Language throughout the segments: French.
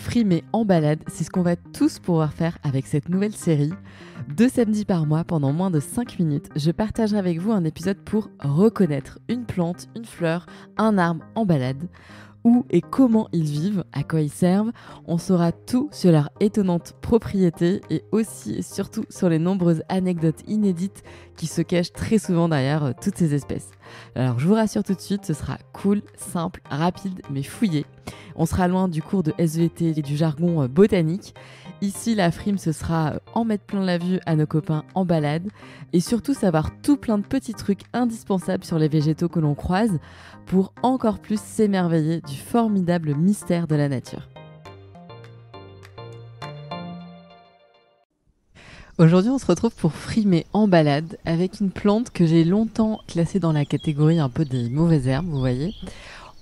frimer en balade, c'est ce qu'on va tous pouvoir faire avec cette nouvelle série. 2 samedis par mois, pendant moins de 5 minutes, je partagerai avec vous un épisode pour reconnaître une plante, une fleur, un arbre en balade. Où et comment ils vivent, à quoi ils servent. On saura tout sur leurs étonnantes propriétés et aussi et surtout sur les nombreuses anecdotes inédites qui se cachent très souvent derrière toutes ces espèces. Alors je vous rassure tout de suite, ce sera cool, simple, rapide mais fouillé. On sera loin du cours de SVT et du jargon botanique. Ici, la frime, ce sera en mettre plein la vue à nos copains en balade et surtout savoir tout plein de petits trucs indispensables sur les végétaux que l'on croise pour encore plus s'émerveiller du formidable mystère de la nature. Aujourd'hui, on se retrouve pour frimer en balade avec une plante que j'ai longtemps classée dans la catégorie un peu des mauvaises herbes, vous voyez.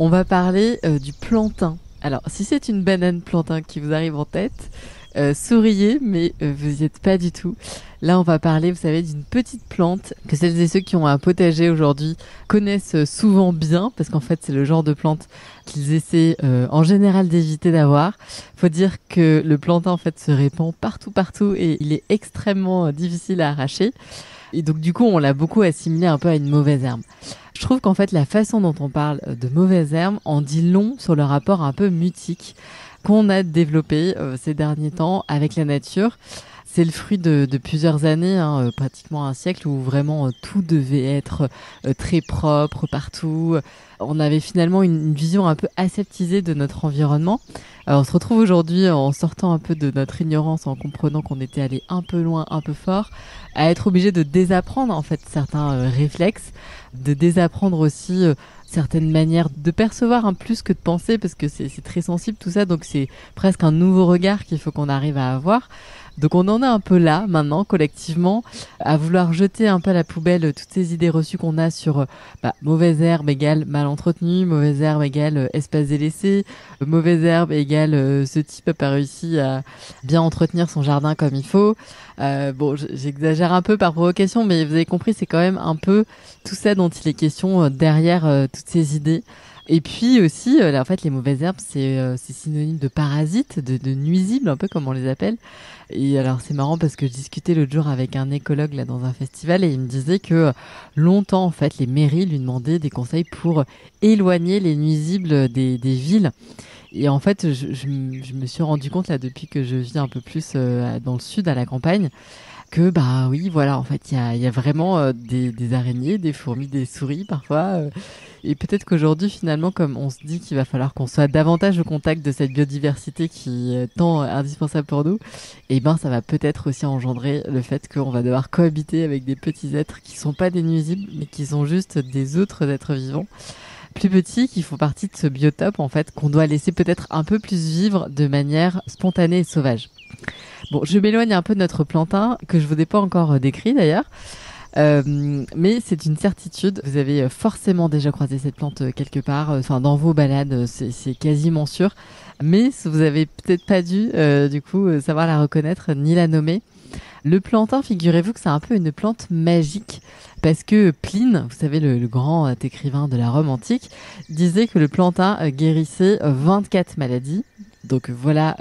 On va parler du plantain. Alors, si c'est une banane plantain qui vous arrive en tête, souriez, mais vous n'y êtes pas du tout. Là, on va parler, vous savez, d'une petite plante que celles et ceux qui ont un potager aujourd'hui connaissent souvent bien, parce qu'en fait, c'est le genre de plante qu'ils essaient en général d'éviter d'avoir. Faut dire que le plantain, en fait, se répand partout, et il est extrêmement difficile à arracher. Et donc, du coup, on l'a beaucoup assimilé un peu à une mauvaise herbe. Je trouve qu'en fait, la façon dont on parle de mauvaise herbe en dit long sur le rapport un peu mutique qu'on a développé ces derniers temps avec la nature. C'est le fruit de plusieurs années, pratiquement un siècle, où vraiment tout devait être très propre partout. On avait finalement une vision un peu aseptisée de notre environnement. Alors, on se retrouve aujourd'hui en sortant un peu de notre ignorance, en comprenant qu'on était allé un peu loin, un peu fort, à être obligé de désapprendre en fait certains réflexes, de désapprendre aussi certaines manières de percevoir plus que de penser, parce que c'est très sensible tout ça, donc c'est presque un nouveau regard qu'il faut qu'on arrive à avoir. Donc on en est un peu là maintenant collectivement à vouloir jeter un peu à la poubelle toutes ces idées reçues qu'on a sur mauvaise herbe égale mal entretenue, mauvaise herbe égale espace délaissé, mauvaise herbe égale ce type n'a pas réussi à bien entretenir son jardin comme il faut. Bon, j'exagère un peu par provocation, mais vous avez compris, c'est quand même un peu tout ça dont il est question derrière toutes ces idées. Et puis aussi, en fait, les mauvaises herbes, c'est synonyme de parasites, de nuisibles, un peu comme on les appelle. Et alors, c'est marrant parce que je discutais l'autre jour avec un écologue là dans un festival et il me disait que longtemps, en fait, les mairies lui demandaient des conseils pour éloigner les nuisibles des villes. Et en fait, je me suis rendu compte là depuis que je vis un peu plus dans le sud, à la campagne, que oui, voilà, en fait, il y a vraiment des araignées, des fourmis, des souris parfois. Et peut-être qu'aujourd'hui, finalement, comme on se dit qu'il va falloir qu'on soit davantage au contact de cette biodiversité qui est tant indispensable pour nous, et ça va peut-être aussi engendrer le fait qu'on va devoir cohabiter avec des petits êtres qui sont pas des nuisibles, mais qui sont juste des autres êtres vivants plus petits, qui font partie de ce biotope, en fait, qu'on doit laisser peut-être un peu plus vivre de manière spontanée et sauvage. Bon, je m'éloigne un peu de notre plantain, que je vous ai pas encore décrit d'ailleurs. Mais c'est une certitude, vous avez forcément déjà croisé cette plante quelque part, dans vos balades, c'est quasiment sûr. Mais vous avez peut-être pas dû, savoir la reconnaître ni la nommer. Le plantain, figurez-vous que c'est un peu une plante magique, parce que Pline, vous savez, le grand écrivain de la Rome antique, disait que le plantain guérissait 24 maladies. Donc voilà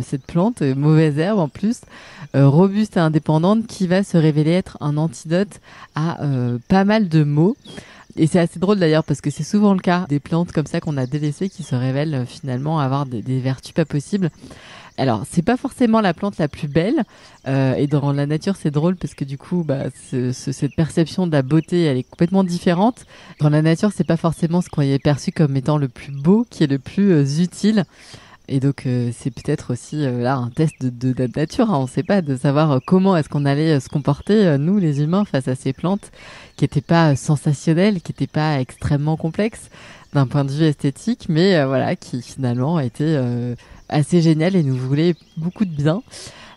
cette plante, mauvaise herbe en plus, robuste et indépendante, qui va se révéler être un antidote à pas mal de maux. Et c'est assez drôle d'ailleurs parce que c'est souvent le cas des plantes comme ça qu'on a délaissées qui se révèlent finalement avoir des vertus pas possibles. Alors, c'est pas forcément la plante la plus belle, et dans la nature, c'est drôle parce que du coup, cette perception de la beauté, elle est complètement différente. Dans la nature, c'est pas forcément ce qu'on y est perçu comme étant le plus beau qui est le plus utile. Et donc, c'est peut-être aussi là un test de la nature. On ne sait pas, de savoir comment est-ce qu'on allait se comporter, nous, les humains, face à ces plantes qui n'étaient pas sensationnelles, qui n'étaient pas extrêmement complexes d'un point de vue esthétique, mais qui finalement étaient assez géniales et nous voulaient beaucoup de bien.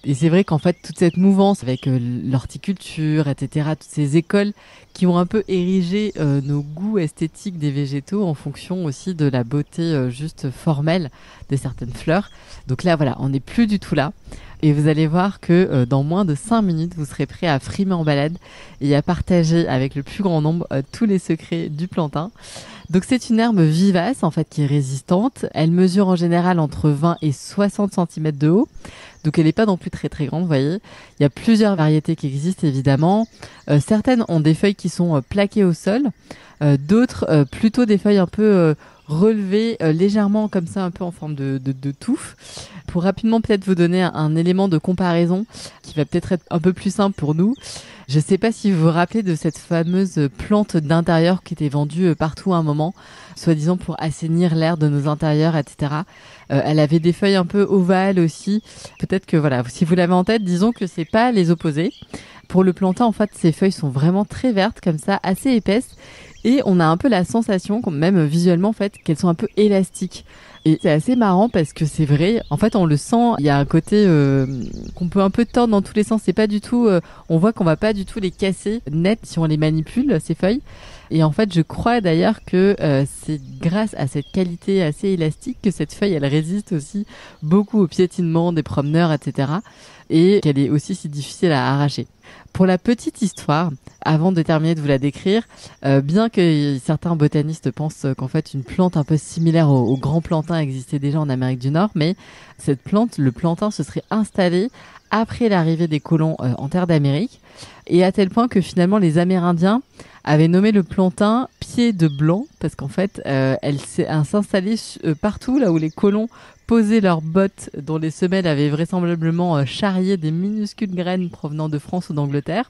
Et c'est vrai qu'en fait, toute cette mouvance avec l'horticulture, etc., toutes ces écoles qui ont un peu érigé nos goûts esthétiques des végétaux en fonction aussi de la beauté juste formelle de certaines fleurs. Donc là, voilà, on n'est plus du tout là. Et vous allez voir que dans moins de 5 minutes, vous serez prêt à frimer en balade et à partager avec le plus grand nombre tous les secrets du plantain. Donc c'est une herbe vivace en fait qui est résistante. Elle mesure en général entre 20 et 60 cm de haut. Donc elle n'est pas non plus très très grande, vous voyez. Il y a plusieurs variétés qui existent évidemment. Certaines ont des feuilles qui sont plaquées au sol. D'autres plutôt des feuilles un peu relevées légèrement comme ça, un peu en forme de touffe. Pour rapidement peut-être vous donner un élément de comparaison qui va peut-être être un peu plus simple pour nous. Je ne sais pas si vous vous rappelez de cette fameuse plante d'intérieur qui était vendue partout à un moment, soi-disant pour assainir l'air de nos intérieurs, etc. Elle avait des feuilles un peu ovales aussi. Peut-être que voilà, si vous l'avez en tête, disons que c'est pas les opposés. Pour le plantain, en fait, ces feuilles sont vraiment très vertes, comme ça, assez épaisses. Et on a un peu la sensation, même visuellement, en fait, qu'elles sont un peu élastiques. Et c'est assez marrant parce que c'est vrai, en fait on le sent, il y a un côté qu'on peut un peu tordre dans tous les sens, c'est pas du tout, on voit qu'on va pas du tout les casser net si on les manipule, ces feuilles. Et en fait je crois d'ailleurs que c'est grâce à cette qualité assez élastique que cette feuille elle résiste aussi beaucoup au piétinement des promeneurs, etc. Et qu'elle est aussi si difficile à arracher. Pour la petite histoire, avant de terminer de vous la décrire, bien que certains botanistes pensent qu'en fait une plante un peu similaire au grand plantain existait déjà en Amérique du Nord, mais cette plante, le plantain, se serait installé après l'arrivée des colons en terre d'Amérique, et à tel point que finalement les Amérindiens avaient nommé le plantain pied de blanc, parce qu'en fait elle s'installait partout là où les colons posaient leurs bottes dont les semelles avaient vraisemblablement charrié des minuscules graines provenant de France ou d'Angleterre.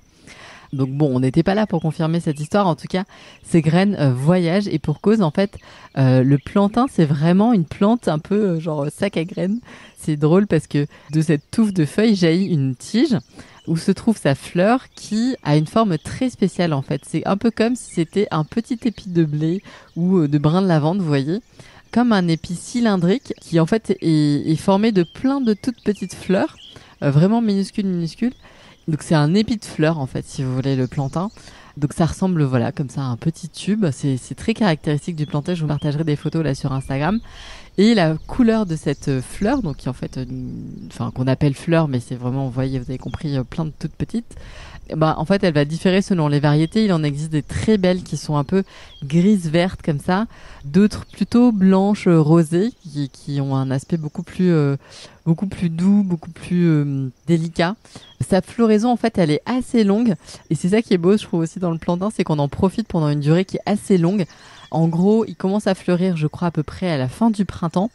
Donc bon, on n'était pas là pour confirmer cette histoire. En tout cas, ces graines voyagent et pour cause, en fait, le plantain, c'est vraiment une plante un peu genre sac à graines. C'est drôle parce que de cette touffe de feuilles jaillit une tige où se trouve sa fleur qui a une forme très spéciale en fait. C'est un peu comme si c'était un petit épi de blé ou de brin de lavande, vous voyez, comme un épi cylindrique qui en fait est formé de plein de toutes petites fleurs, vraiment minuscules. Donc c'est un épi de fleurs en fait, si vous voulez, le plantain. Donc ça ressemble voilà comme ça à un petit tube. C'est très caractéristique du plantain. Je vous partagerai des photos là sur Instagram. Et la couleur de cette fleur, donc qui en fait, qu'on appelle fleur, mais c'est vraiment, vous voyez, vous avez compris, plein de toutes petites. Bah, en fait, elle va différer selon les variétés. Il en existe des très belles qui sont un peu grises, vertes comme ça. D'autres plutôt blanches, rosées, qui ont un aspect beaucoup plus doux, beaucoup plus délicat. Sa floraison, en fait, elle est assez longue. Et c'est ça qui est beau, je trouve aussi dans le plantain, c'est qu'on en profite pendant une durée qui est assez longue. En gros, il commence à fleurir, je crois, à peu près à la fin du printemps.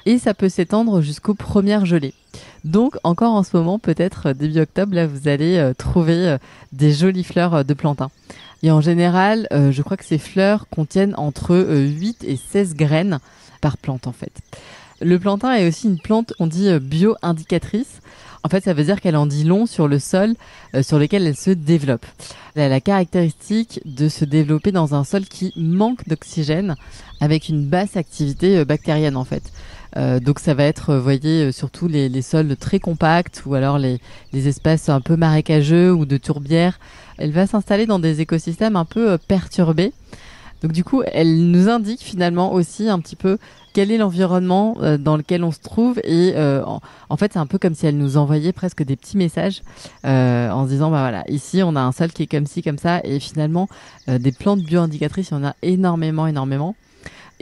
Et ça peut s'étendre jusqu'aux premières gelées. Donc, encore en ce moment, peut-être début octobre, là, vous allez trouver des jolies fleurs de plantain. Et en général, je crois que ces fleurs contiennent entre 8 et 16 graines par plante, en fait. Le plantain est aussi une plante, on dit bio-indicatrice. En fait, ça veut dire qu'elle en dit long sur le sol sur lequel elle se développe. Elle a la caractéristique de se développer dans un sol qui manque d'oxygène avec une basse activité bactérienne, en fait. Donc ça va être, vous voyez, surtout les sols très compacts ou alors les espaces un peu marécageux ou de tourbières. Elle va s'installer dans des écosystèmes un peu perturbés. Donc du coup, elle nous indique finalement aussi un petit peu quel est l'environnement dans lequel on se trouve et en fait c'est un peu comme si elle nous envoyait presque des petits messages en se disant bah voilà, ici on a un sol qui est comme ci comme ça et finalement des plantes bio-indicatrices il y en a énormément.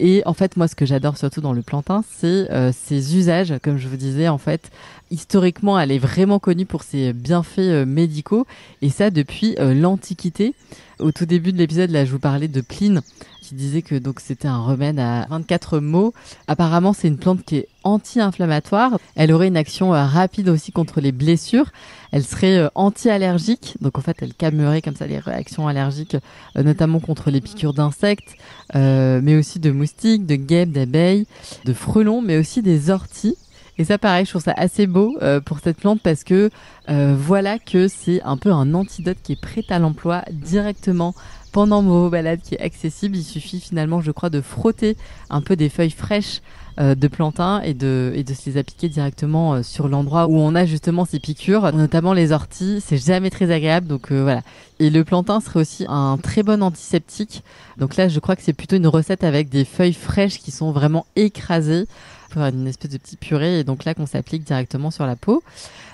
Et en fait, moi, ce que j'adore surtout dans le plantain, c'est ses usages. Comme je vous disais, en fait, historiquement, elle est vraiment connue pour ses bienfaits médicaux. Et ça, depuis l'Antiquité. Au tout début de l'épisode, là, je vous parlais de Pline, qui disait que donc c'était un remède à 24 maux. Apparemment, c'est une plante qui est anti-inflammatoire. Elle aurait une action rapide aussi contre les blessures. Elle serait anti-allergique. Donc, en fait, elle calmerait comme ça les réactions allergiques, notamment contre les piqûres d'insectes, mais aussi de moustiques, de guêpes, d'abeilles, de frelons, mais aussi des orties. Et ça, pareil, je trouve ça assez beau pour cette plante parce que voilà que c'est un peu un antidote qui est prêt à l'emploi directement pendant vos balades, qui est accessible. Il suffit finalement, je crois, de frotter un peu des feuilles fraîches de plantain et de se les appliquer directement sur l'endroit où on a justement ces piqûres, notamment les orties. C'est jamais très agréable, donc voilà. Et le plantain serait aussi un très bon antiseptique. Donc là, je crois que c'est plutôt une recette avec des feuilles fraîches qui sont vraiment écrasées pour faire une espèce de petit purée, et donc là qu'on s'applique directement sur la peau.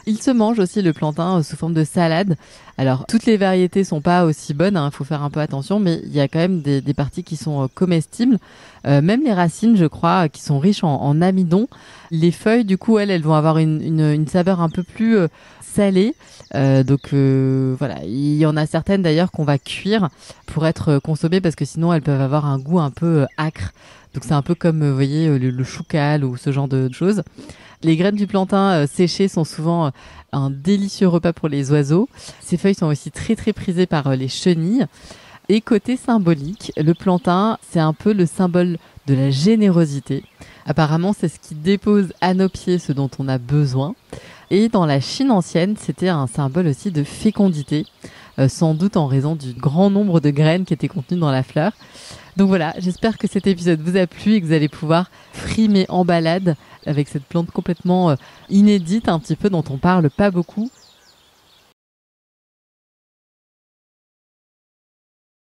Il se mange aussi le plantain sous forme de salade. Alors, toutes les variétés sont pas aussi bonnes, hein, faut faire un peu attention, mais il y a quand même des parties qui sont comestibles. Même les racines, je crois, qui sont riches en amidon. Les feuilles, du coup, elles vont avoir une saveur un peu plus salée. Donc voilà, il y en a certaines d'ailleurs qu'on va cuire pour être consommées parce que sinon elles peuvent avoir un goût un peu acre. Donc c'est un peu comme, vous voyez, le choucal ou ce genre de choses. Les graines du plantain séchées sont souvent un délicieux repas pour les oiseaux. Ces feuilles sont aussi très très prisées par les chenilles. Et côté symbolique, le plantain, c'est un peu le symbole de la générosité. Apparemment, c'est ce qui dépose à nos pieds ce dont on a besoin. Et dans la Chine ancienne, c'était un symbole aussi de fécondité, sans doute en raison du grand nombre de graines qui étaient contenues dans la fleur. Donc voilà, j'espère que cet épisode vous a plu et que vous allez pouvoir frimer en balade avec cette plante complètement inédite, un petit peu dont on parle pas beaucoup.